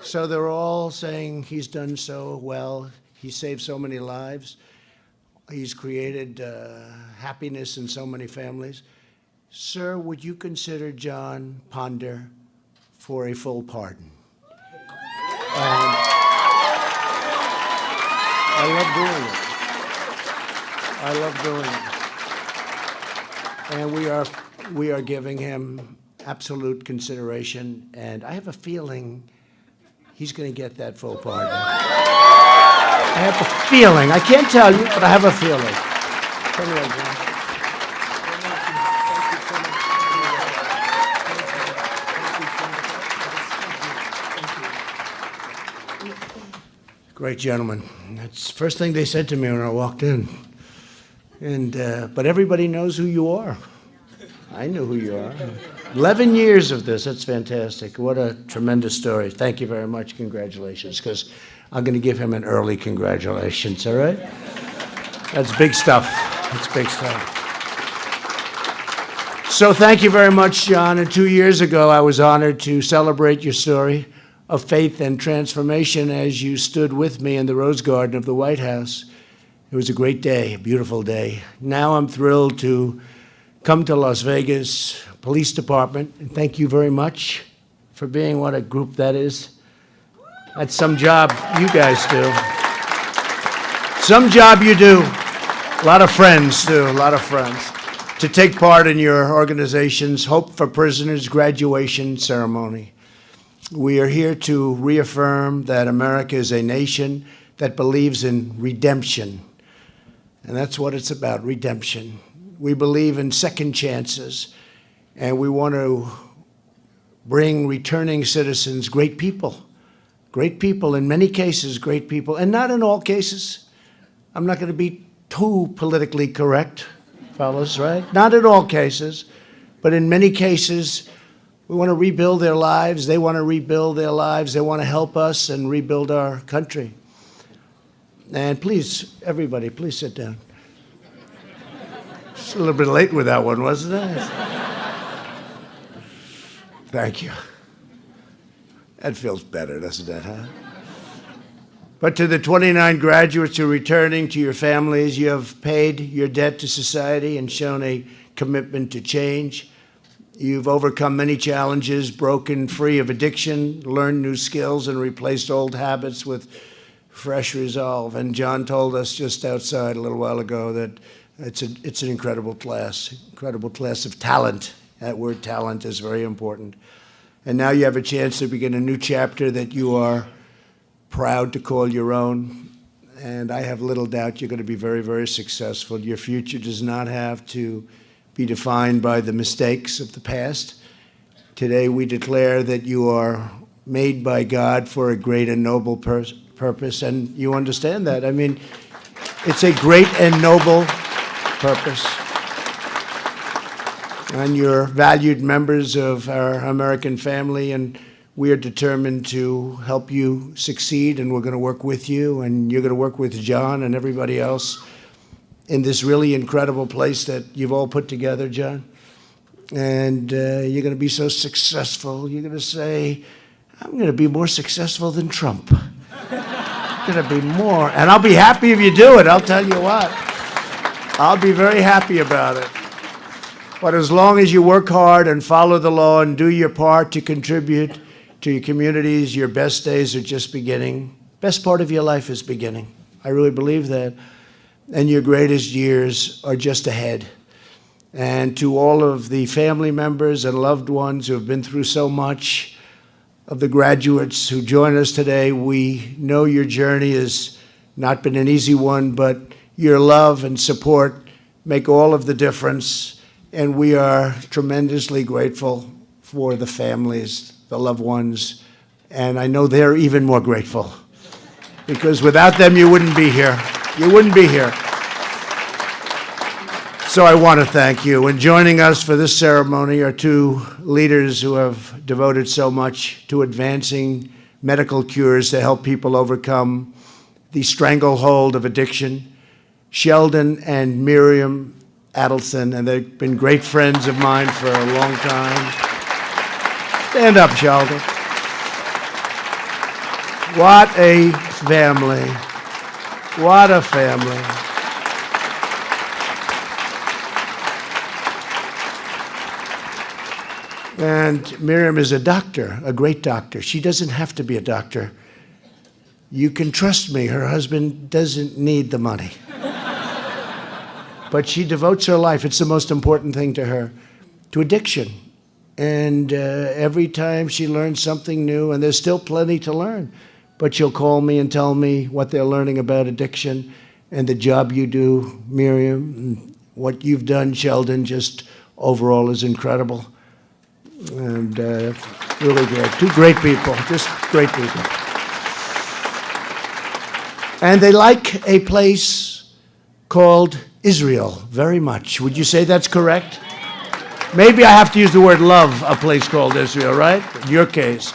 So they're all saying he's done so well. He saved so many lives. He's created happiness in so many families. Sir, would you consider John Ponder for a full pardon? And I love doing it. And we are giving him absolute consideration, and I have a feeling he's going to get that full pardon. I have a feeling. I can't tell you, but I have a feeling. Come here, John. Great gentleman. That's the first thing they said to me when I walked in. And but everybody knows who you are. I knew who you are. 11 years of this. That's fantastic. What a tremendous story. Thank you very much. Congratulations, because I'm going to give him an early congratulations, all right? That's big stuff. That's big stuff. So thank you very much, John. And 2 years ago, I was honored to celebrate your story of faith and transformation as you stood with me in the Rose Garden of the White House. It was a great day, a beautiful day. Now I'm thrilled to come to Las Vegas Police Department, and thank you very much for being what a group that is. That's some job you guys do. Some job you do. A lot of friends too, a lot of friends. To take part in your organization's Hope for Prisoners graduation ceremony. We are here to reaffirm that America is a nation that believes in redemption. And that's what it's about, redemption. We believe in second chances, and we want to bring returning citizens great people, in many cases, great people, and not in all cases. I'm not going to be too politically correct, fellas, right? Not in all cases, but in many cases, we want to rebuild their lives. They want to rebuild their lives. They want to help us and rebuild our country. And please, everybody, please sit down. It's a little bit late with that one, wasn't it? Thank you. That feels better, doesn't it, huh? But to the 29 graduates who are returning to your families, you have paid your debt to society and shown a commitment to change. You've overcome many challenges, broken free of addiction, learned new skills, and replaced old habits with fresh resolve. And John told us just outside a little while ago that it's an incredible class of talent. That word talent is very important. And now you have a chance to begin a new chapter that you are proud to call your own. And I have little doubt you're going to be very, very successful. Your future does not have to be defined by the mistakes of the past. Today we declare that you are made by God for a great and noble purpose, and you understand that. I mean, it's a great and noble purpose. And you're valued members of our American family, and we are determined to help you succeed, and we're going to work with you, and you're going to work with John and everybody else in this really incredible place that you've all put together, John. And you're going to be so successful. You're going to say, I'm going to be more successful than Trump. Going to be more. And I'll be happy if you do it, I'll tell you what. I'll be very happy about it. But as long as you work hard and follow the law and do your part to contribute to your communities, your best days are just beginning. Best part of your life is beginning. I really believe that. And your greatest years are just ahead. And to all of the family members and loved ones who have been through so much, of the graduates who join us today, we know your journey has not been an easy one, but your love and support make all of the difference. And we are tremendously grateful for the families, the loved ones, and I know they're even more grateful, because without them you wouldn't be here. You wouldn't be here. So I want to thank you. And joining us for this ceremony are two leaders who have devoted so much to advancing medical cures to help people overcome the stranglehold of addiction, Sheldon and Miriam Adelson, and they've been great friends of mine for a long time. Stand up, Sheldon. What a family. What a family. And Miriam is a doctor, a great doctor. She doesn't have to be a doctor. You can trust me, her husband doesn't need the money. But she devotes her life, it's the most important thing to her, to addiction. And every time she learns something new, and there's still plenty to learn, but she'll call me and tell me what they're learning about addiction and the job you do, Miriam, and what you've done, Sheldon, just overall is incredible. And really great. Two great people, just great people. And they like a place called Israel very much. Would you say that's correct? Maybe I have to use the word love, a place called Israel, right? In your case.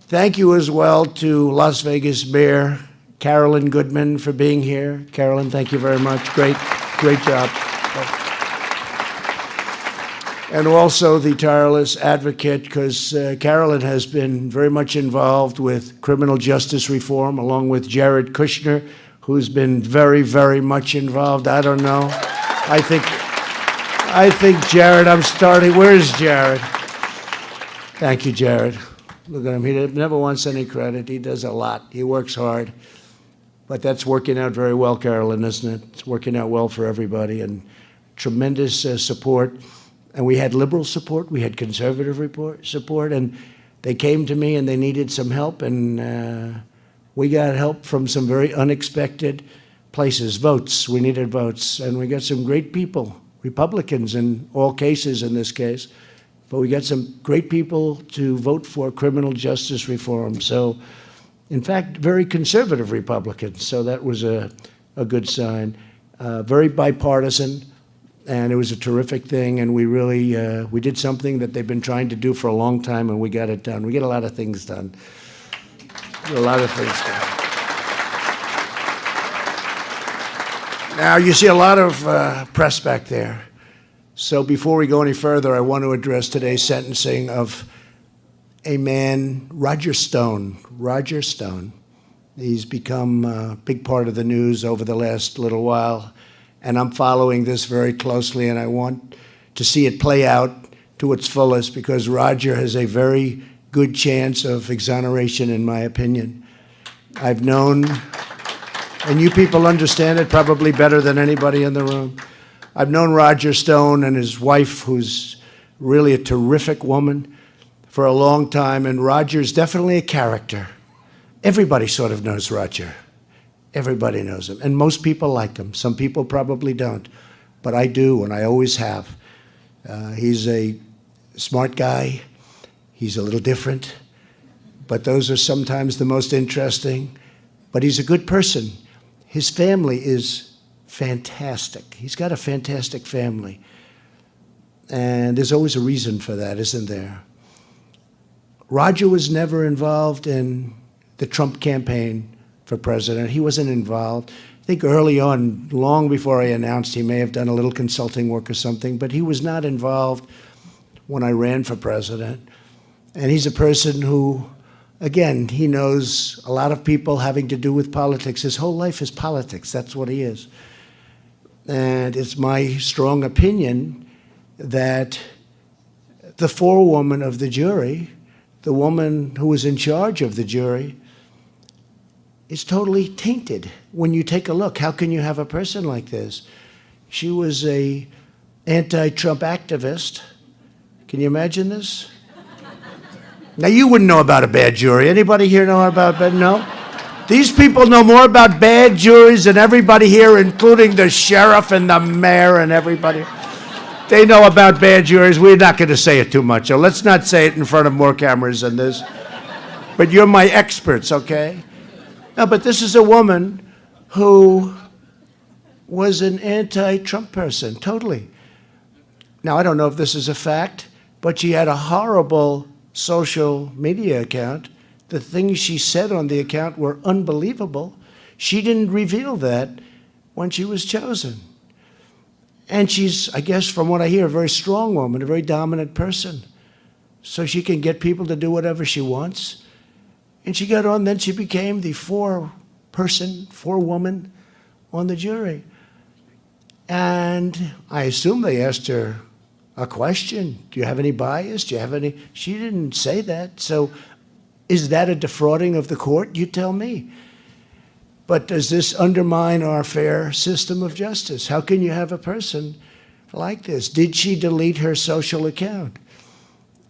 Thank you as well to Las Vegas Mayor Carolyn Goodman for being here. Carolyn, thank you very much. Great job. And also the tireless advocate, because Carolyn has been very much involved with criminal justice reform, along with Jared Kushner, who's been very, very much involved. I don't know. I think Jared, I'm starting. Where's Jared? Thank you, Jared. Look at him. He never wants any credit. He does a lot. He works hard. But that's working out very well, Carolyn, isn't it? It's working out well for everybody, and tremendous support. And we had liberal support, we had conservative support, and they came to me and they needed some help, and we got help from some very unexpected places. Votes, we needed votes, and we got some great people, Republicans in all cases in this case, but we got some great people to vote for criminal justice reform. So, in fact, very conservative Republicans, so that was a good sign. Very bipartisan. And it was a terrific thing, and we really, we did something that they've been trying to do for a long time, and we got it done. We get a lot of things done. A lot of things done. Now, you see a lot of press back there. So before we go any further, I want to address today's sentencing of a man, Roger Stone. Roger Stone. He's become a big part of the news over the last little while. And I'm following this very closely, and I want to see it play out to its fullest, because Roger has a very good chance of exoneration, in my opinion. I've known, and you people understand it probably better than anybody in the room, I've known Roger Stone and his wife, who's really a terrific woman, for a long time, and Roger's definitely a character. Everybody sort of knows Roger. Everybody knows him, and most people like him. Some people probably don't, but I do, and I always have. He's a smart guy. He's a little different, but those are sometimes the most interesting. But he's a good person. His family is fantastic. He's got a fantastic family, and there's always a reason for that, isn't there? Roger was never involved in the Trump campaign for president. He wasn't involved. I think early on, long before I announced, he may have done a little consulting work or something, but he was not involved when I ran for president. And he's a person who, again, he knows a lot of people having to do with politics. His whole life is politics. That's what he is. And it's my strong opinion that the forewoman of the jury, the woman who was in charge of the jury, is totally tainted. When you take a look, how can you have a person like this? She was a anti-Trump activist. Can you imagine this? Now, you wouldn't know about a bad jury. Anybody here know about bad? No? These people know more about bad juries than everybody here, including the sheriff and the mayor and everybody. They know about bad juries. We're not going to say it too much, so let's not say it in front of more cameras than this. But you're my experts, okay? No, but this is a woman who was an anti-Trump person, totally. Now, I don't know if this is a fact, but she had a horrible social media account. The things she said on the account were unbelievable. She didn't reveal that when she was chosen. And she's, I guess, from what I hear, a very strong woman, a very dominant person. So she can get people to do whatever she wants. And she got on, then she became the four-woman on the jury. And I assume they asked her a question. Do you have any bias? Do you have any? She didn't say that. So is that a defrauding of the court? You tell me. But does this undermine our fair system of justice? How can you have a person like this? Did she delete her social account?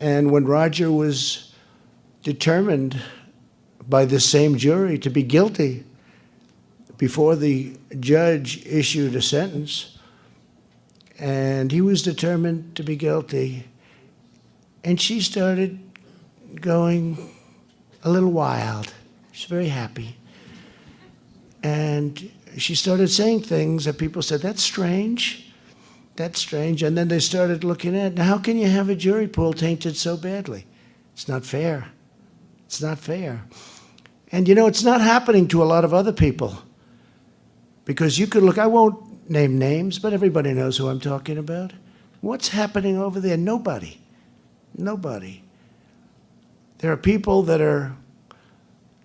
And when Roger was determined by the same jury to be guilty, before the judge issued a sentence, and he was determined to be guilty, and she started going a little wild. She's very happy. And she started saying things that people said, that's strange, that's strange. And then they started looking at, now how can you have a jury pool tainted so badly? It's not fair. It's not fair. And you know, it's not happening to a lot of other people. Because you could look, I won't name names, but everybody knows who I'm talking about. What's happening over there? Nobody. Nobody. There are people that are,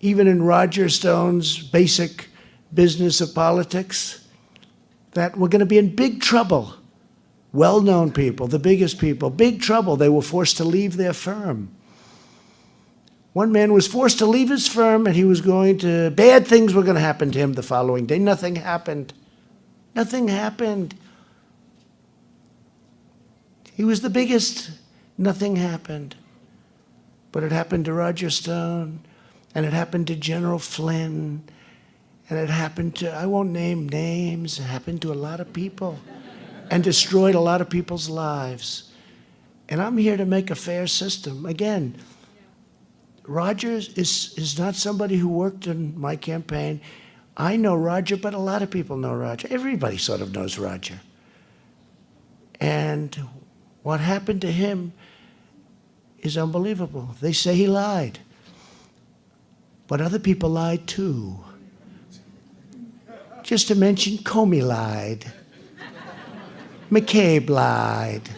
even in Roger Stone's basic business of politics, that were going to be in big trouble. Well-known people, the biggest people, big trouble. They were forced to leave their firm. One man was forced to leave his firm, and he was going to, bad things were going to happen to him the following day. Nothing happened. Nothing happened. He was the biggest. Nothing happened. But it happened to Roger Stone, and it happened to General Flynn, and it happened to, I won't name names, it happened to a lot of people and destroyed a lot of people's lives. And I'm here to make a fair system. Again, Roger is not somebody who worked in my campaign. I know Roger, but a lot of people know Roger. Everybody sort of knows Roger. And what happened to him is unbelievable. They say he lied. But other people lied too. Just to mention, Comey lied. McCabe lied.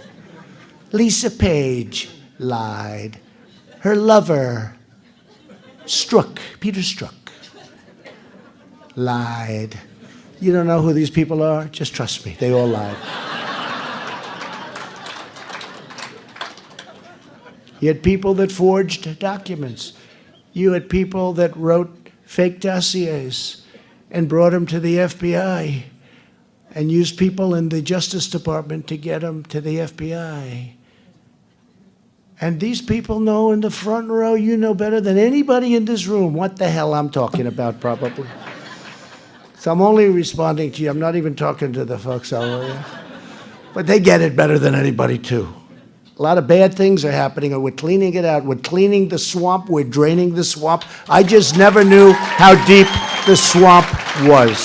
Lisa Page lied. Her lover, Peter Strzok, lied. You don't know who these people are? Just trust me, they all lied. You had people that forged documents. You had people that wrote fake dossiers and brought them to the FBI and used people in the Justice Department to get them to the FBI. And these people know in the front row, you know better than anybody in this room what the hell I'm talking about, probably. So I'm only responding to you. I'm not even talking to the folks over there. But they get it better than anybody, too. A lot of bad things are happening, and we're cleaning it out. We're cleaning the swamp. We're draining the swamp. I just never knew how deep the swamp was.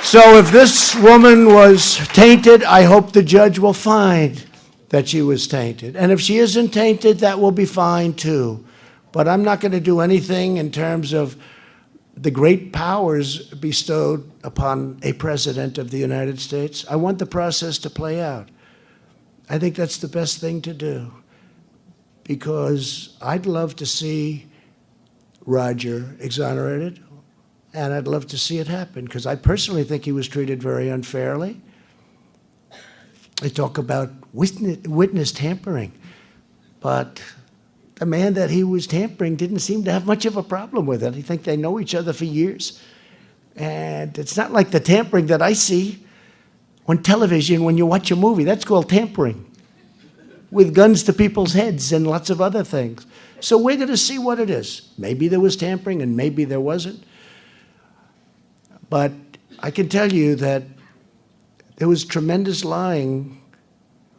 So if this woman was tainted, I hope the judge will find that she was tainted. And if she isn't tainted, that will be fine too. But I'm not going to do anything in terms of the great powers bestowed upon a president of the United States. I want the process to play out. I think that's the best thing to do, because I'd love to see Roger exonerated, and I'd love to see it happen, because I personally think he was treated very unfairly. They talk about witness tampering, but the man that he was tampering didn't seem to have much of a problem with it. I think they know each other for years. And it's not like the tampering that I see on television when you watch a movie. That's called tampering, with guns to people's heads and lots of other things. So we're going to see what it is. Maybe there was tampering and maybe there wasn't. But I can tell you that there was tremendous lying,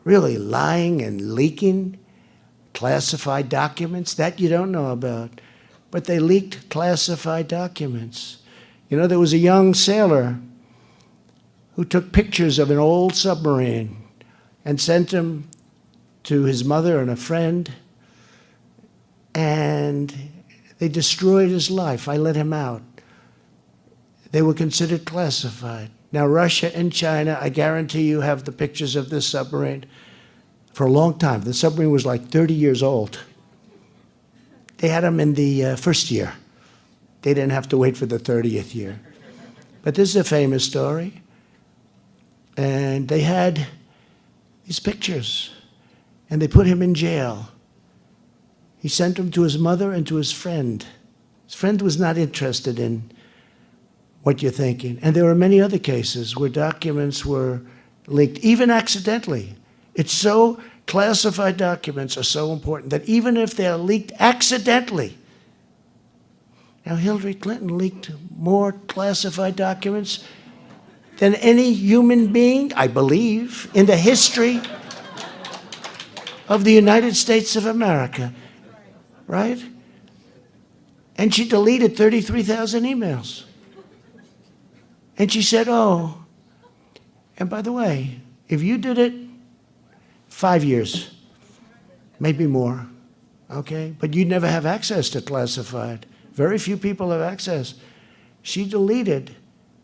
really lying and leaking classified documents that you don't know about. But they leaked classified documents. You know, there was a young sailor who took pictures of an old submarine and sent them to his mother and a friend, and they destroyed his life. I let him out. They were considered classified. Now, Russia and China, I guarantee you, have the pictures of this submarine for a long time. The submarine was like 30 years old. They had them in the first year. They didn't have to wait for the 30th year. But this is a famous story. And they had these pictures, and they put him in jail. He sent them to his mother and to his friend. His friend was not interested in what you're thinking. And there were many other cases where documents were leaked, even accidentally. It's so, classified documents are so important that even if they're leaked accidentally, now Hillary Clinton leaked more classified documents than any human being, I believe, in the history of the United States of America, right? And she deleted 33,000 emails. And she said, oh, and by the way, if you did it, 5 years, maybe more, okay? But you'd never have access to classified. Very few people have access. She deleted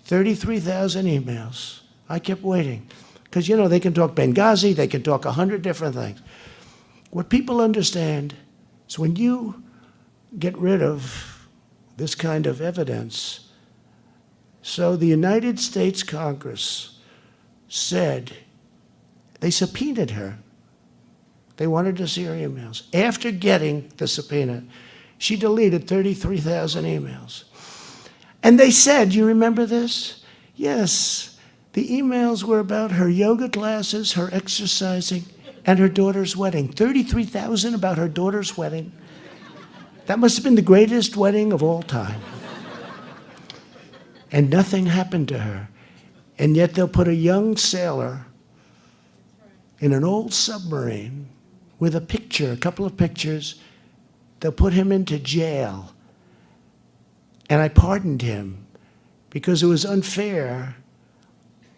33,000 emails. I kept waiting. Because, you know, they can talk Benghazi, they can talk 100 different things. What people understand is when you get rid of this kind of evidence, so the United States Congress said, they subpoenaed her. They wanted to see her emails. After getting the subpoena, she deleted 33,000 emails. And they said, you remember this? Yes, the emails were about her yoga classes, her exercising, and her daughter's wedding. 33,000 about her daughter's wedding. That must have been the greatest wedding of all time. And nothing happened to her. And yet they'll put a young sailor in an old submarine with a picture, a couple of pictures. They'll put him into jail. And I pardoned him because it was unfair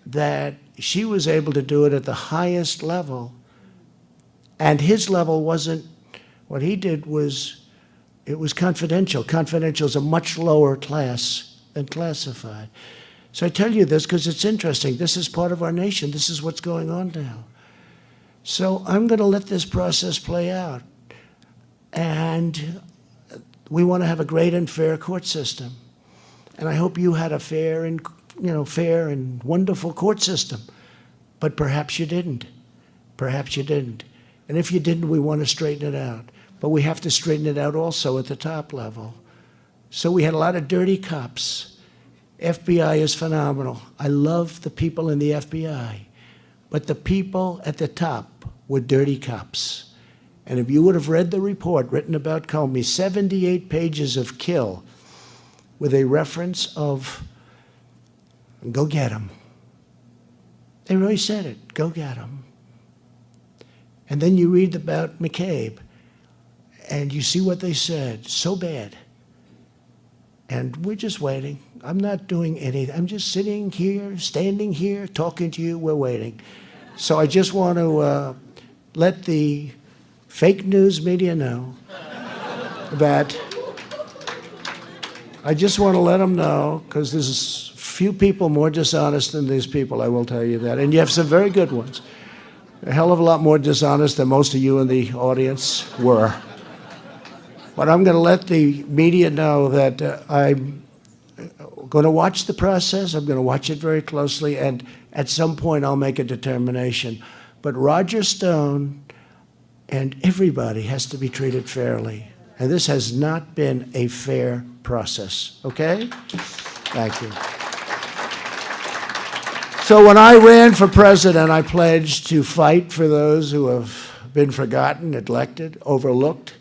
that she was able to do it at the highest level. And his level wasn't, what he did was, it was confidential. Confidential is a much lower class than classified. So I tell you this because it's interesting. This is part of our nation. This is what's going on now. So I'm going to let this process play out. And we want to have a great and fair court system. And I hope you had a fair and wonderful court system. But perhaps you didn't. Perhaps you didn't. And if you didn't, we want to straighten it out. But we have to straighten it out also at the top level. So we had a lot of dirty cops. FBI is phenomenal. I love the people in the FBI. But the people at the top were dirty cops. And if you would have read the report written about Comey, 78 pages of kill with a reference of, go get him. They really said it, go get him. And then you read about McCabe, and you see what they said, so bad. And we're just waiting. I'm not doing anything. I'm just sitting here, standing here, talking to you. We're waiting. So I just want to let the fake news media know that I just want to let them know, because there's few people more dishonest than these people, I will tell you that. And you have some very good ones. A hell of a lot more dishonest than most of you in the audience were. But I'm going to let the media know that I'm going to watch the process. I'm going to watch it very closely, and at some point I'll make a determination. But Roger Stone and everybody has to be treated fairly. And this has not been a fair process, okay? Thank you. So when I ran for president, I pledged to fight for those who have been forgotten, neglected, overlooked,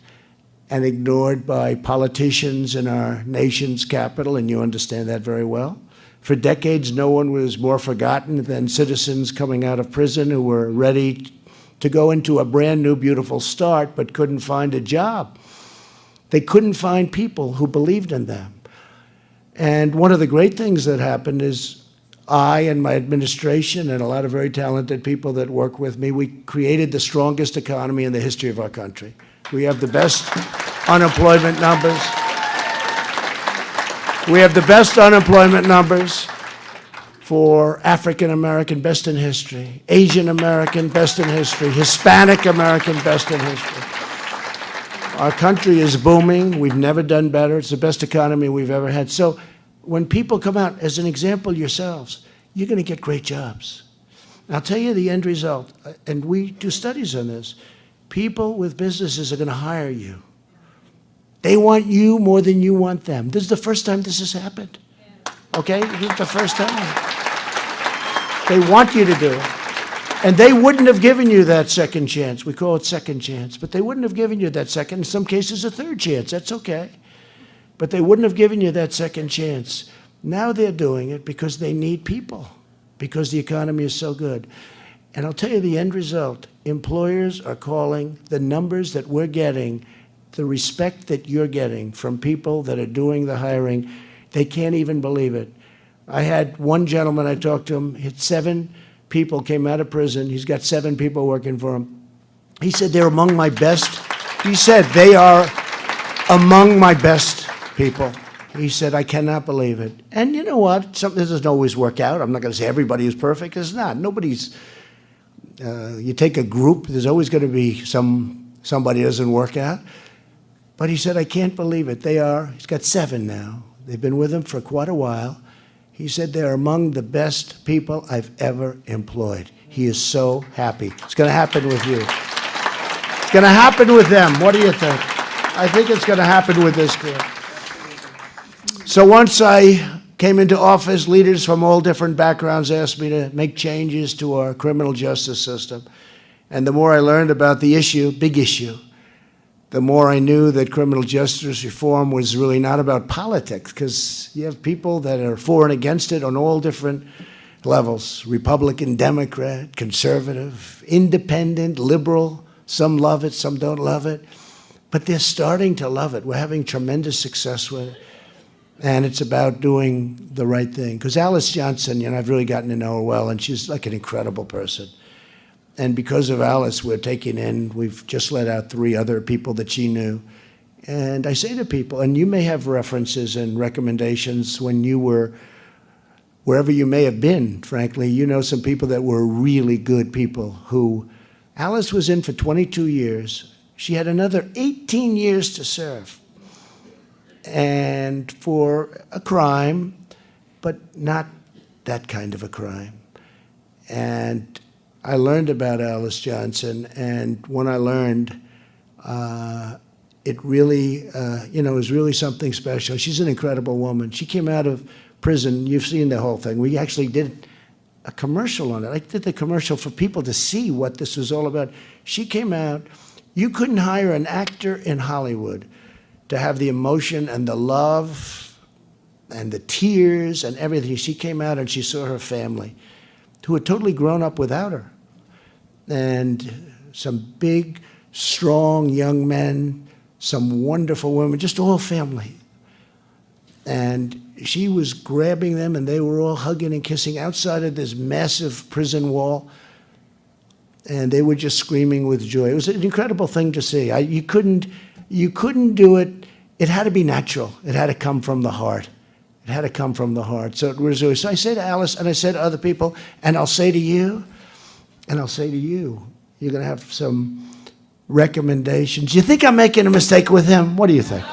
and ignored by politicians in our nation's capital, and you understand that very well. For decades, no one was more forgotten than citizens coming out of prison who were ready to go into a brand new, beautiful start, but couldn't find a job. They couldn't find people who believed in them. And one of the great things that happened is I and my administration and a lot of very talented people that work with me, we created the strongest economy in the history of our country. We have the best unemployment numbers. We have the best unemployment numbers for African American, best in history, Asian American, best in history, Hispanic American, best in history. Our country is booming. We've never done better. It's the best economy we've ever had. So when people come out, as an example yourselves, you're going to get great jobs. I'll tell you the end result, and we do studies on this. People with businesses are going to hire you. They want you more than you want them. This is the first time this has happened. Okay? This is the first time. They want you to do it. And they wouldn't have given you that second chance. We call it second chance. But they wouldn't have given you that second, in some cases a third chance. That's okay. But they wouldn't have given you that second chance. Now they're doing it because they need people, because the economy is so good. And I'll tell you the end result. Employers are calling the numbers that we're getting, the respect that you're getting from people that are doing the hiring. They can't even believe it. I had one gentleman, I talked to him, he had 7 people came out of prison. He's got 7 people working for him. He said, they're among my best. He said, they are among my best people. He said, I cannot believe it. And you know what? Something doesn't always work out. I'm not going to say everybody is perfect. It's not. Nobody's, you take a group, there's always going to be somebody doesn't work out. But he said, I can't believe it. He's got 7 now. They've been with him for quite a while. He said, they're among the best people I've ever employed. He is so happy. It's going to happen with you. It's going to happen with them. What do you think? I think it's going to happen with this group. So once I came into office, leaders from all different backgrounds asked me to make changes to our criminal justice system. And the more I learned about the issue, big issue, the more I knew that criminal justice reform was really not about politics, because you have people that are for and against it on all different levels: Republican, Democrat, conservative, independent, liberal. Some love it, some don't love it. But they're starting to love it. We're having tremendous success with it. And it's about doing the right thing. Because Alice Johnson, I've really gotten to know her well, and she's like an incredible person. And because of Alice, we've just let out 3 other people that she knew. And I say to people, and you may have references and recommendations when you were, wherever you may have been, frankly, you know some people that were really good people who, Alice was in for 22 years. She had another 18 years to serve. And for a crime, but not that kind of a crime. And I learned about Alice Johnson, and when I learned, it really, was really something special. She's an incredible woman. She came out of prison. You've seen the whole thing. We actually did a commercial on it. I did the commercial for people to see what this was all about. She came out. You couldn't hire an actor in Hollywood to have the emotion and the love and the tears and everything. She came out and she saw her family, who had totally grown up without her. And some big, strong young men, some wonderful women, just all family. And she was grabbing them, and they were all hugging and kissing outside of this massive prison wall. And they were just screaming with joy. It was an incredible thing to see. You couldn't do it. It had to be natural. It had to come from the heart. It had to come from the heart. So it was really, so I say to Alice, and I say to other people, and I'll say to you, and I'll say to you, you're going to have some recommendations. You think I'm making a mistake with him? What do you think?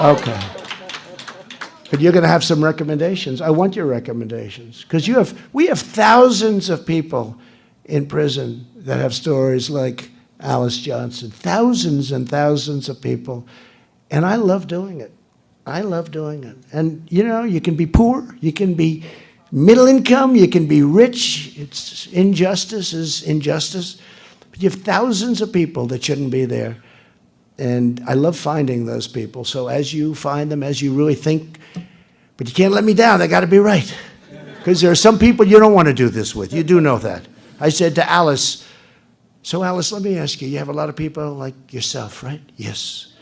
Okay. But you're going to have some recommendations. I want your recommendations. Because we have thousands of people in prison that have stories like Alice Johnson. Thousands and thousands of people. And I love doing it. I love doing it. And, you can be poor. You can be middle income. You can be rich. Injustice is injustice. But you have thousands of people that shouldn't be there. And I love finding those people. So as you find them, as you really think, but you can't let me down. They got to be right. Because there are some people you don't want to do this with. You do know that. I said to Alice, so Alice, let me ask you, you have a lot of people like yourself, right? Yes.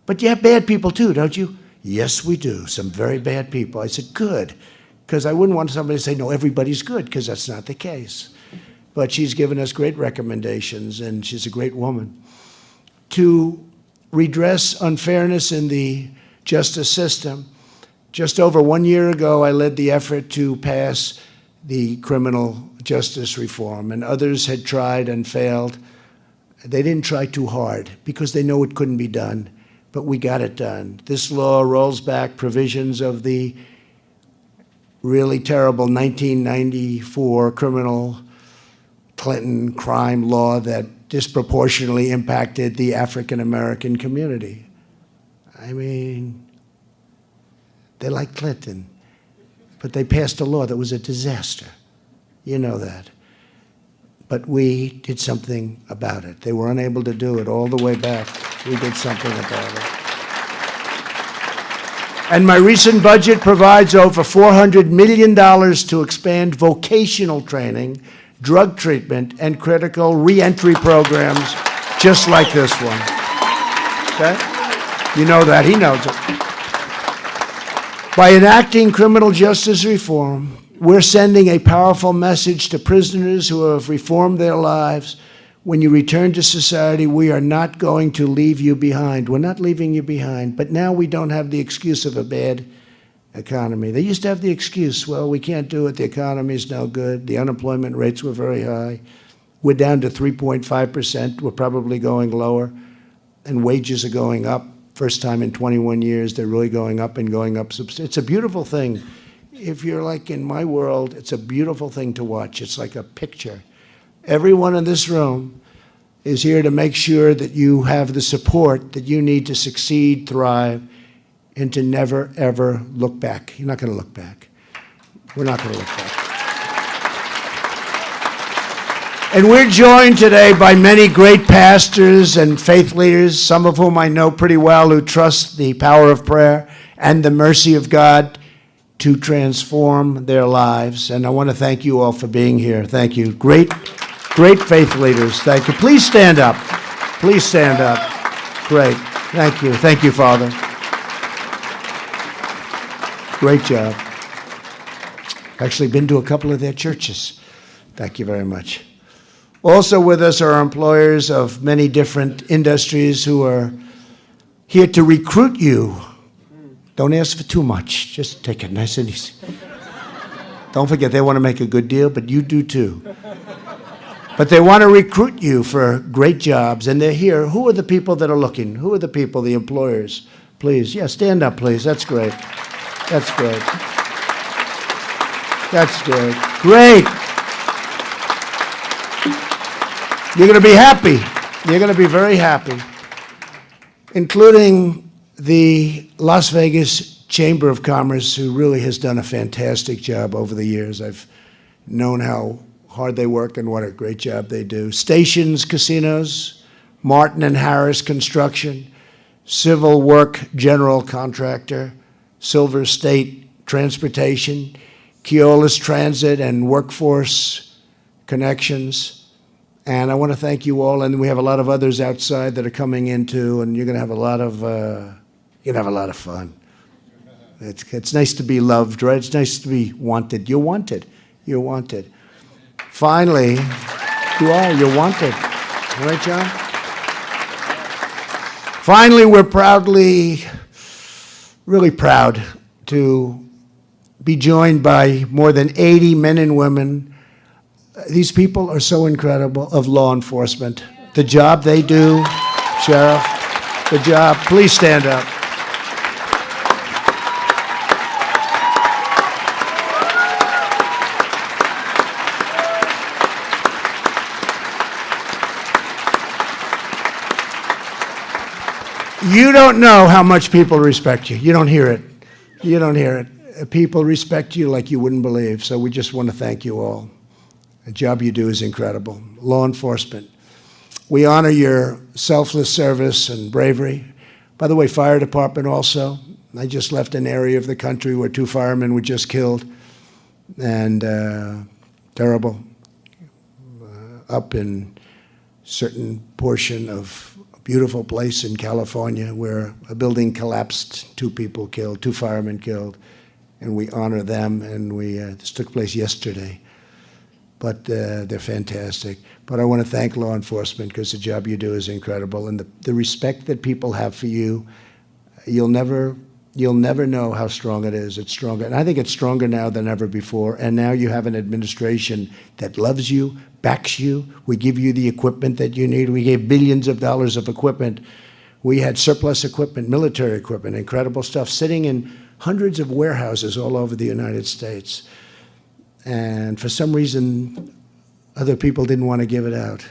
But you have bad people too, don't you? Yes, we do. Some very bad people. I said, good. Because I wouldn't want somebody to say, no, everybody's good, because that's not the case. But she's given us great recommendations, and she's a great woman. To redress unfairness in the justice system, just over 1 year ago, I led the effort to pass the criminal justice reform, and others had tried and failed. They didn't try too hard because they know it couldn't be done, but we got it done. This law rolls back provisions of the really terrible 1994 criminal Clinton crime law that disproportionately impacted the African-American community. I mean, they like Clinton, but they passed a law that was a disaster. You know that. But we did something about it. They were unable to do it all the way back. We did something about it. And my recent budget provides over $400 million to expand vocational training, drug treatment, and critical reentry programs just like this one. Okay? You know that. He knows it. By enacting criminal justice reform, we're sending a powerful message to prisoners who have reformed their lives. When you return to society, we are not going to leave you behind. We're not leaving you behind. But now we don't have the excuse of a bad economy. They used to have the excuse, well, we can't do it. The economy's no good. The unemployment rates were very high. We're down to 3.5%. We're probably going lower. And wages are going up. First time in 21 years, they're really going up and going up. It's a beautiful thing. If you're like in my world, it's a beautiful thing to watch. It's like a picture. Everyone in this room is here to make sure that you have the support that you need to succeed, thrive, and to never, ever look back. You're not going to look back. We're not going to look back. And we're joined today by many great pastors and faith leaders, some of whom I know pretty well, who trust the power of prayer and the mercy of God to transform their lives. And I want to thank you all for being here. Thank you. Great faith leaders. Thank you. Please stand up. Please stand up. Great. Thank you. Thank you, Father. Great job. Actually been to a couple of their churches. Thank you very much. Also with us are employers of many different industries who are here to recruit you. Don't ask for too much. Just take it nice and easy. Don't forget, they want to make a good deal, but you do too. But they want to recruit you for great jobs, and they're here. Who are the people that are looking? Who are the people, the employers? Please, yeah, stand up, please. That's great. That's great. That's good. Great. You're going to be happy. You're going to be very happy, including the Las Vegas Chamber of Commerce, who really has done a fantastic job over the years. I've known how hard they work and what a great job they do. Stations Casinos, Martin and Harris Construction, Civil Work General Contractor, Silver State Transportation, Keolis Transit and Workforce Connections. And I want to thank you all. And we have a lot of others outside that are coming in too, and you're going to have a lot of fun. It's nice to be loved, right? It's nice to be wanted. You're wanted. You're wanted. Finally, you are. You're wanted. All right, John? Finally, we're really proud to be joined by more than 80 men and women. These people are so incredible, of law enforcement. The job they do, Sheriff, the job. Please stand up. You don't know how much people respect you. You don't hear it. You don't hear it. People respect you like you wouldn't believe. So we just want to thank you all. The job you do is incredible. Law enforcement. We honor your selfless service and bravery. By the way, fire department also. I just left an area of the country where 2 firemen were just killed. And terrible. Up in certain portion of a beautiful place in California where a building collapsed, 2 people killed, 2 firemen killed. And we honor them, and this took place yesterday. But they're fantastic. But I want to thank law enforcement because the job you do is incredible. And the respect that people have for you, you'll never know how strong it is. It's stronger. And I think it's stronger now than ever before. And now you have an administration that loves you, backs you. We give you the equipment that you need. We gave billions of dollars of equipment. We had surplus equipment, military equipment, incredible stuff, sitting in hundreds of warehouses all over the United States. And for some reason, other people didn't want to give it out.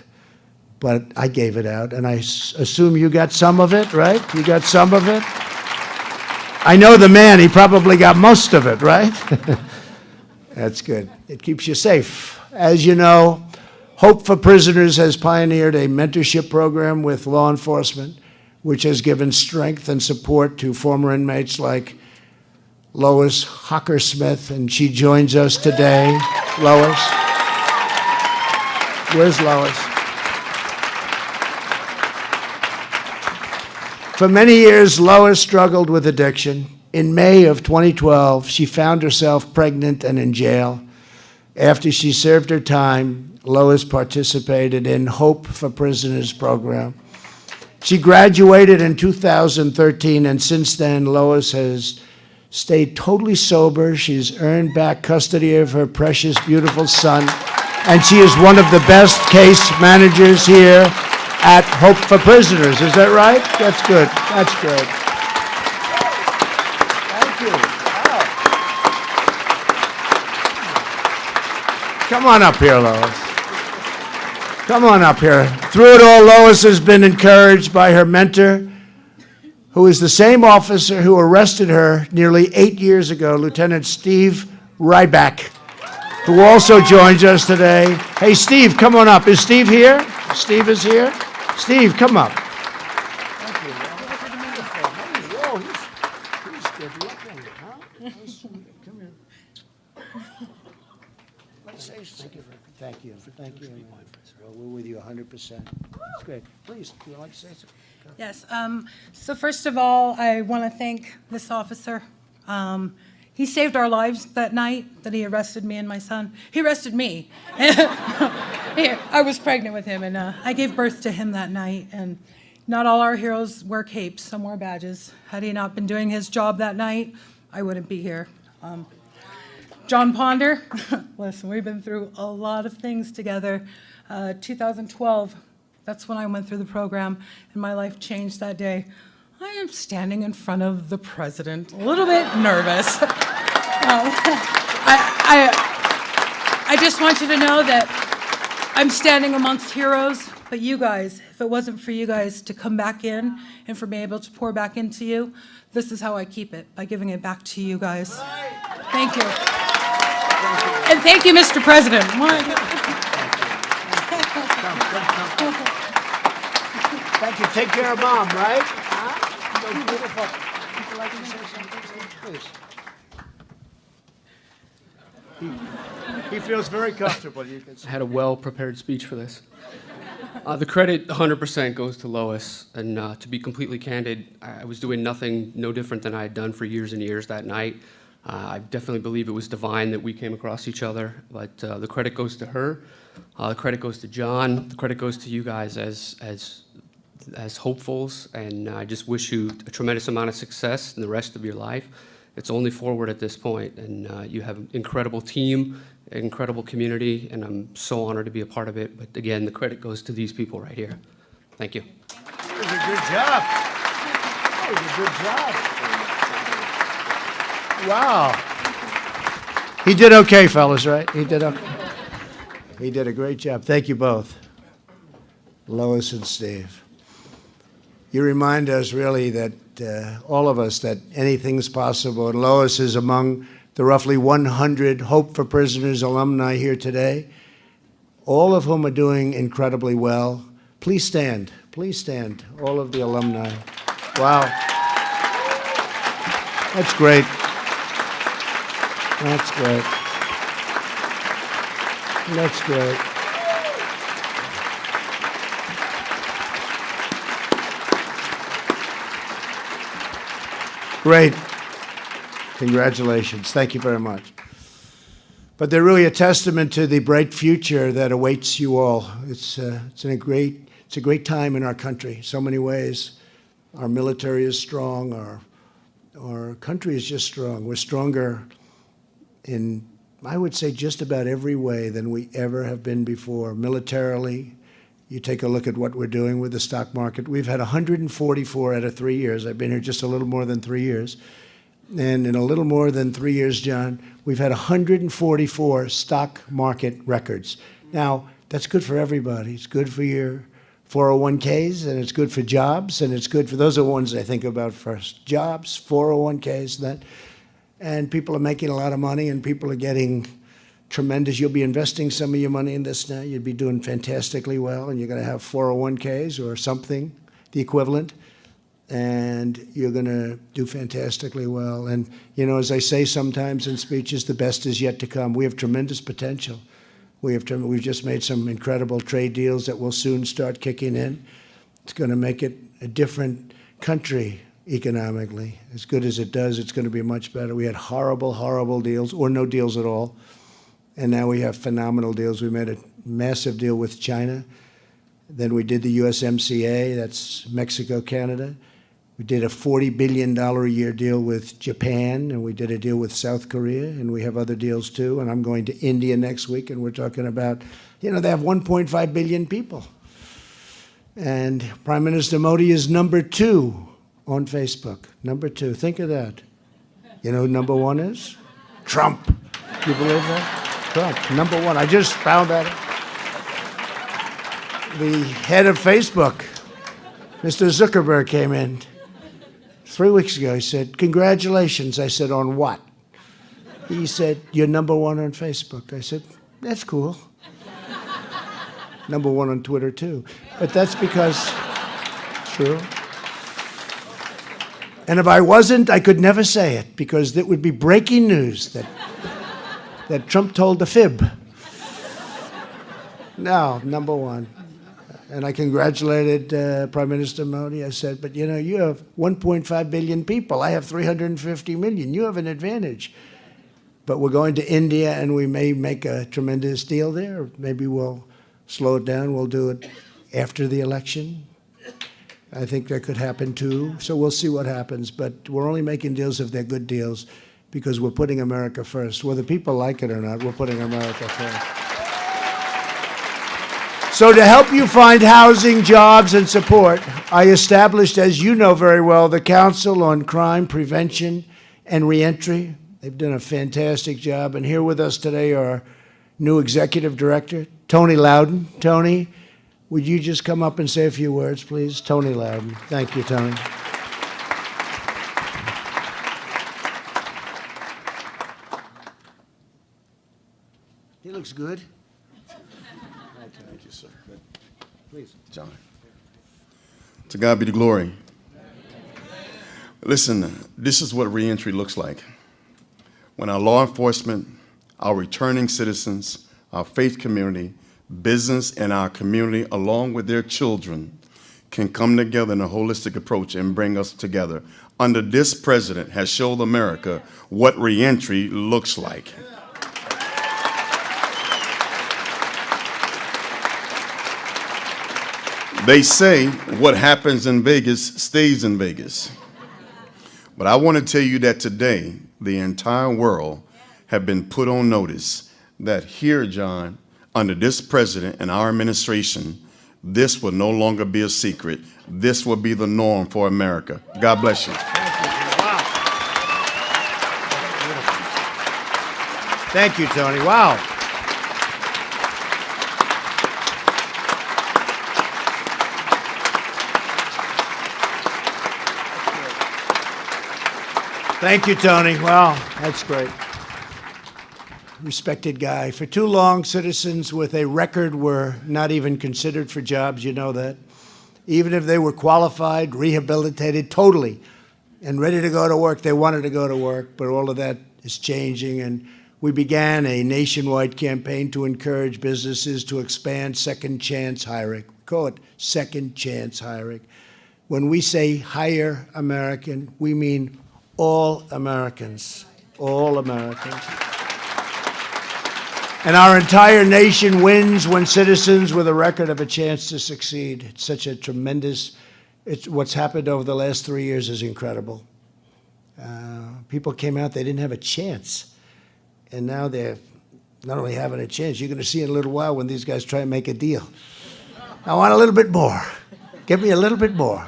But I gave it out, and I assume you got some of it, right? You got some of it? I know the man, he probably got most of it, right? That's good. It keeps you safe. As you know, Hope for Prisoners has pioneered a mentorship program with law enforcement, which has given strength and support to former inmates like Lois Hocker-Smith, and she joins us today. Lois. Where's Lois? For many years, Lois struggled with addiction. In May of 2012, she found herself pregnant and in jail. After she served her time, Lois participated in Hope for Prisoners program. She graduated in 2013, and since then, Lois has stayed totally sober. She's earned back custody of her precious, beautiful son, and she is one of the best case managers here at Hope for Prisoners. Is that right? That's good. That's good. Thank you. Wow. Come on up here, Lois. Come on up here. Through it all, Lois has been encouraged by her mentor, who is the same officer who arrested her nearly 8 years ago, Lieutenant Steve Ryback, who also joins us today. Hey, Steve, come on up. Is Steve here? Steve is here. Steve, come up. Thank you. Whoa, he's good looking, huh? Come here. Let's say thank you. Thank you. We're with you 100%. That's great. Please, do you like to say something? Yes. So first of all, I want to thank this officer. He saved our lives that night that he arrested me and my son. He arrested me. I was pregnant with him, and I gave birth to him that night. And not all our heroes wear capes. Some wear badges. Had he not been doing his job that night, I wouldn't be here. John Ponder, listen, we've been through a lot of things together. 2012, that's when I went through the program, and my life changed that day. I am standing in front of the president, a little bit nervous. I just want you to know that I'm standing amongst heroes, but you guys, if it wasn't for you guys to come back in and for me able to pour back into you, this is how I keep it, by giving it back to you guys. Thank you. And thank you, Mr. President. Thank you. Take care of Mom, right? Huh? So beautiful. Would you like to say something? Please. He feels very comfortable. You can say. I had a well-prepared speech for this. The credit 100% goes to Lois, and to be completely candid, I was doing nothing no different than I had done for years and years that night. I definitely believe it was divine that we came across each other, but the credit goes to her. The credit goes to John. The credit goes to you guys as hopefuls, and I just wish you a tremendous amount of success in the rest of your life. It's only forward at this point, and you have an incredible team, an incredible community, and I'm so honored to be a part of it. But again, the credit goes to these people right here. Thank you. That was a good job. That was a good job. Wow. He did okay, fellas, right? He did okay. He did a great job. Thank you both, Lois and Steve. You remind us really that all of us, that anything's possible. And Lois is among the roughly 100 Hope for Prisoners alumni here today, all of whom are doing incredibly well. Please stand. Please stand, all of the alumni. Wow. That's great. That's great. That's great. Great. Congratulations. Thank you very much. But they're really a testament to the bright future that awaits you all. It's a great time in our country in so many ways. Our military is strong. Our country is just strong. We're stronger in I would say, just about every way than we ever have been before. Militarily, you take a look at what we're doing with the stock market. We've had 144 out of 3 years. I've been here just a little more than 3 years. And in a little more than 3 years, John, we've had 144 stock market records. Now, that's good for everybody. It's good for your 401ks, and it's good for jobs, and it's good for, those are the ones I think about first. Jobs, 401ks, and people are making a lot of money, and people are getting tremendous. You'll be investing some of your money in this now. You'd be doing fantastically well, and you're going to have 401ks or something, the equivalent, and you're going to do fantastically well. And, you know, as I say sometimes in speeches, the best is yet to come. We have tremendous potential. We've just made some incredible trade deals that will soon start kicking in. It's going to make it a different country economically. As good as it does, it's going to be much better. We had horrible, horrible deals, or no deals at all. And now we have phenomenal deals. We made a massive deal with China. Then we did the USMCA, that's Mexico, Canada. We did a $40 billion a year deal with Japan, and we did a deal with South Korea, and we have other deals too. And I'm going to India next week, and we're talking about, you know, they have 1.5 billion people. And Prime Minister Modi is number 2 on Facebook. Number 2. Think of that. You know who number 1 is? Trump. You believe that? Trump. Number 1. I just found that out. The head of Facebook, Mr. Zuckerberg, came in 3 weeks ago. He said, "Congratulations." I said, "On what?" He said, "You're number 1 on Facebook." I said, "That's cool." Number 1 on Twitter, too. But that's because, true. And if I wasn't, I could never say it, because it would be breaking news that Trump told a fib. No, number 1. And I congratulated Prime Minister Modi. I said, "But you know, you have 1.5 billion people. I have 350 million. You have an advantage." But we're going to India, and we may make a tremendous deal there. Maybe we'll slow it down. We'll do it after the election. I think that could happen too. So we'll see what happens. But we're only making deals if they're good deals, because we're putting America first. Whether people like it or not, we're putting America first. So to help you find housing, jobs, and support, I established, as you know very well, the Council on Crime Prevention and Reentry. They've done a fantastic job. And here with us today are our new executive director, Tony Loudon. Tony, would you just come up and say a few words, please? Tony Loudon. Thank you, Tony. He looks good. Thank you, sir. Please. John. To God be the glory. Listen, this is what reentry looks like. When our law enforcement, our returning citizens, our faith community, business, and our community, along with their children, can come together in a holistic approach and bring us together. Under this president has showed America what reentry looks like. They say what happens in Vegas stays in Vegas. But I want to tell you that today, the entire world have been put on notice that here, John, under this president and our administration, this will no longer be a secret. This will be the norm for America. God bless you. Thank you, Tony. Wow. Thank you, Tony. Wow, that's great. Respected guy. For too long, citizens with a record were not even considered for jobs. You know that. Even if they were qualified, rehabilitated totally, and ready to go to work, they wanted to go to work. But all of that is changing, and we began a nationwide campaign to encourage businesses to expand second chance hiring. We call it second chance hiring. When we say hire American, we mean all Americans, all Americans. And our entire nation wins when citizens with a record have a chance to succeed. It's such a tremendous, what's happened over the last 3 years is incredible. People came out, they didn't have a chance. And now they're not only having a chance, you're going to see in a little while when these guys try and make a deal. I want a little bit more. Give me a little bit more.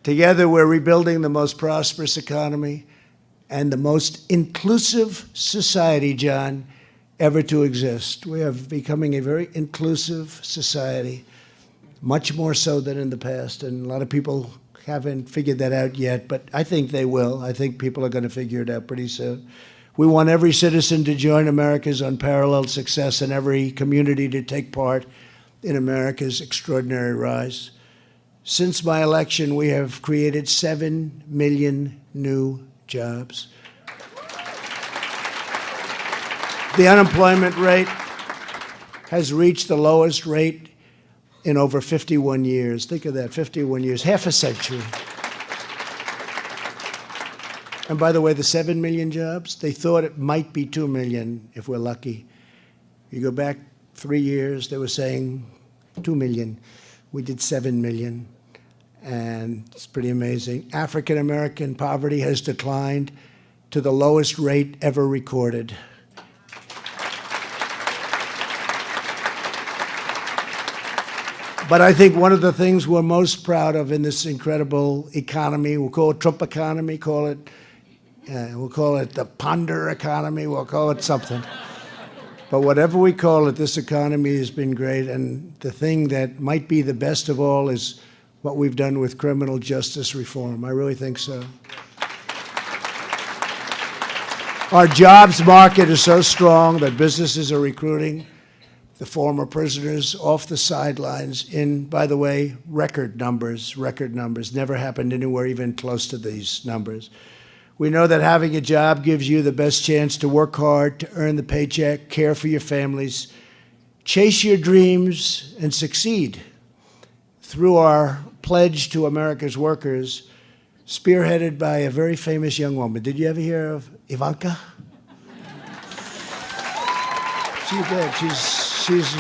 Together, we're rebuilding the most prosperous economy and the most inclusive society, John, ever to exist. We are becoming a very inclusive society, much more so than in the past. And a lot of people haven't figured that out yet, but I think they will. I think people are going to figure it out pretty soon. We want every citizen to join America's unparalleled success and every community to take part in America's extraordinary rise. Since my election, we have created 7 million new jobs. The unemployment rate has reached the lowest rate in over 51 years. Think of that, 51 years, half a century. And by the way, the 7 million jobs, they thought it might be 2 million if we're lucky. You go back 3 years, they were saying 2 million. We did 7 million, and it's pretty amazing. African American poverty has declined to the lowest rate ever recorded. But I think one of the things we're most proud of in this incredible economy, we'll call it Trump economy, we'll call it the Ponder economy, we'll call it something. But whatever we call it, this economy has been great. And the thing that might be the best of all is what we've done with criminal justice reform. I really think so. Our jobs market is so strong that businesses are recruiting the former prisoners off the sidelines in, by the way, record numbers. Never happened anywhere even close to these numbers. We know that having a job gives you the best chance to work hard, to earn the paycheck, care for your families, chase your dreams, and succeed. Through our pledge to America's workers, spearheaded by a very famous young woman. Did you ever hear of Ivanka? She did.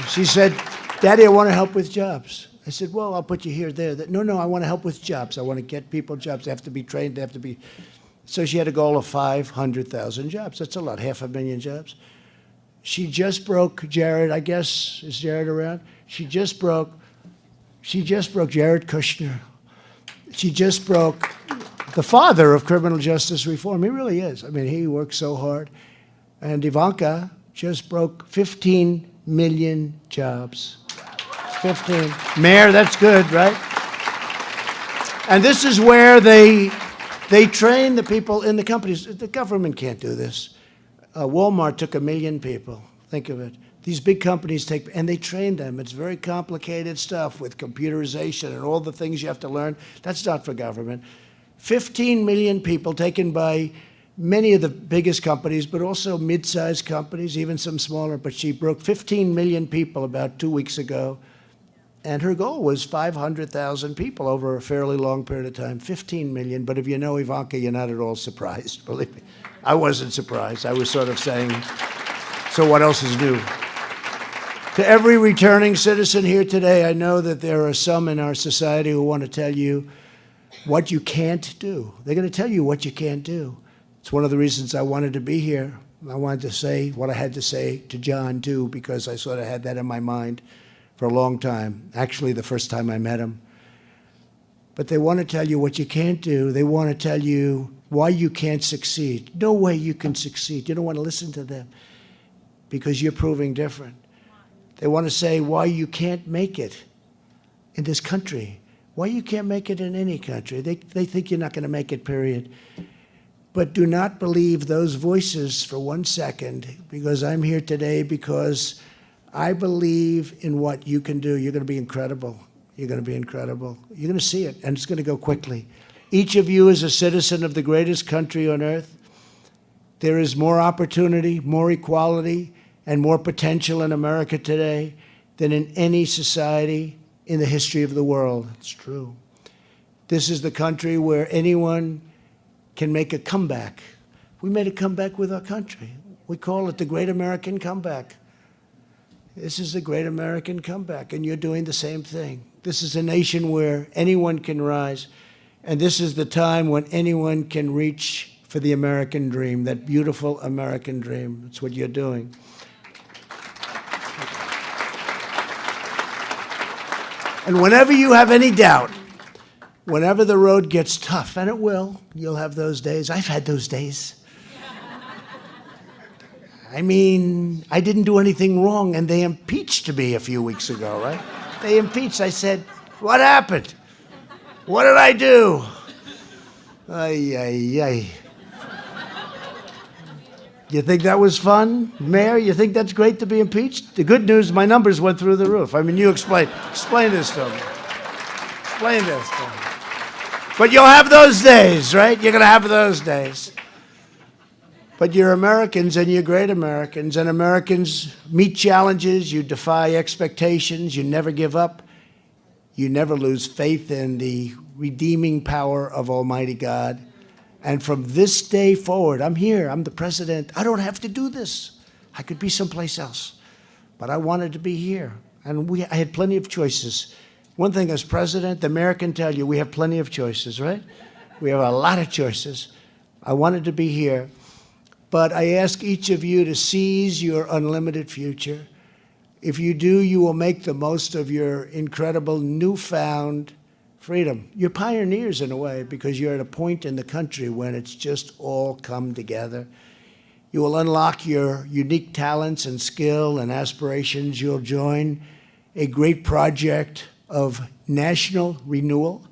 She said, "Daddy, I want to help with jobs." I said, "Well, I'll put you here, there." No, I want to help with jobs. I want to get people jobs. They have to be trained. They have to be. So she had a goal of 500,000 jobs. That's a lot, 500,000 jobs. She just broke Jared, I guess, is Jared around? She just broke Jared Kushner. She just broke the father of criminal justice reform. He really is. I mean, he works so hard. And Ivanka just broke 15 million jobs. 15. Mayor, that's good, right? And this is where they train the people in the companies. The government can't do this. Walmart took 1 million people. Think of it. These big companies and they train them. It's very complicated stuff with computerization and all the things you have to learn. That's not for government. 15 million people taken by many of the biggest companies, but also mid-sized companies, even some smaller. But she broke 15 million people about 2 weeks ago. And her goal was 500,000 people over a fairly long period of time, 15 million. But if you know Ivanka, you're not at all surprised, believe me. I wasn't surprised. I was sort of saying, so what else is new? To every returning citizen here today, I know that there are some in our society who want to tell you what you can't do. They're going to tell you what you can't do. It's one of the reasons I wanted to be here. I wanted to say what I had to say to John, too, because I sort of had that in my mind for a long time, actually the first time I met him. But they want to tell you what you can't do. They want to tell you why you can't succeed. No way you can succeed. You don't want to listen to them because you're proving different. They want to say why you can't make it in this country, why you can't make it in any country. They think you're not going to make it, period. But do not believe those voices for 1 second, because I'm here today because I believe in what you can do. You're going to be incredible. You're going to be incredible. You're going to see it, and it's going to go quickly. Each of you is a citizen of the greatest country on earth. There is more opportunity, more equality, and more potential in America today than in any society in the history of the world. It's true. This is the country where anyone can make a comeback. We made a comeback with our country. We call it the Great American Comeback. This is the Great American Comeback, and you're doing the same thing. This is a nation where anyone can rise, and this is the time when anyone can reach for for the American dream, that beautiful American dream. That's what you're doing. And whenever you have any doubt, whenever the road gets tough, and it will, you'll have those days. I've had those days. I mean, I didn't do anything wrong, and they impeached me a few weeks ago, right? They impeached. I said, what happened? What did I do? Ay, ay, ay. You think that was fun, Mayor? You think that's great to be impeached? The good news, my numbers went through the roof. I mean, you explain this to me. Explain this to me. But you'll have those days, right? You're going to have those days. But you're Americans, and you're great Americans, and Americans meet challenges, you defy expectations, you never give up, you never lose faith in the redeeming power of Almighty God. And from this day forward, I'm here, I'm the president, I don't have to do this. I could be someplace else, but I wanted to be here. And I had plenty of choices. One thing as president, the mayor can tell you, we have plenty of choices, right? We have a lot of choices. I wanted to be here. But I ask each of you to seize your unlimited future. If you do, you will make the most of your incredible newfound freedom. You're pioneers in a way, because you're at a point in the country when it's just all come together. You will unlock your unique talents and skill and aspirations. You'll join a great project of national renewal,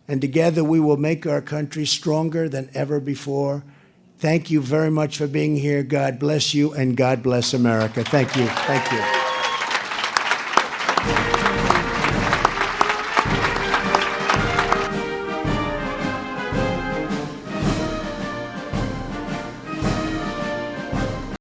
and together we will make our country stronger than ever before. Thank you very much for being here. God bless you, and God bless America. Thank you. Thank you.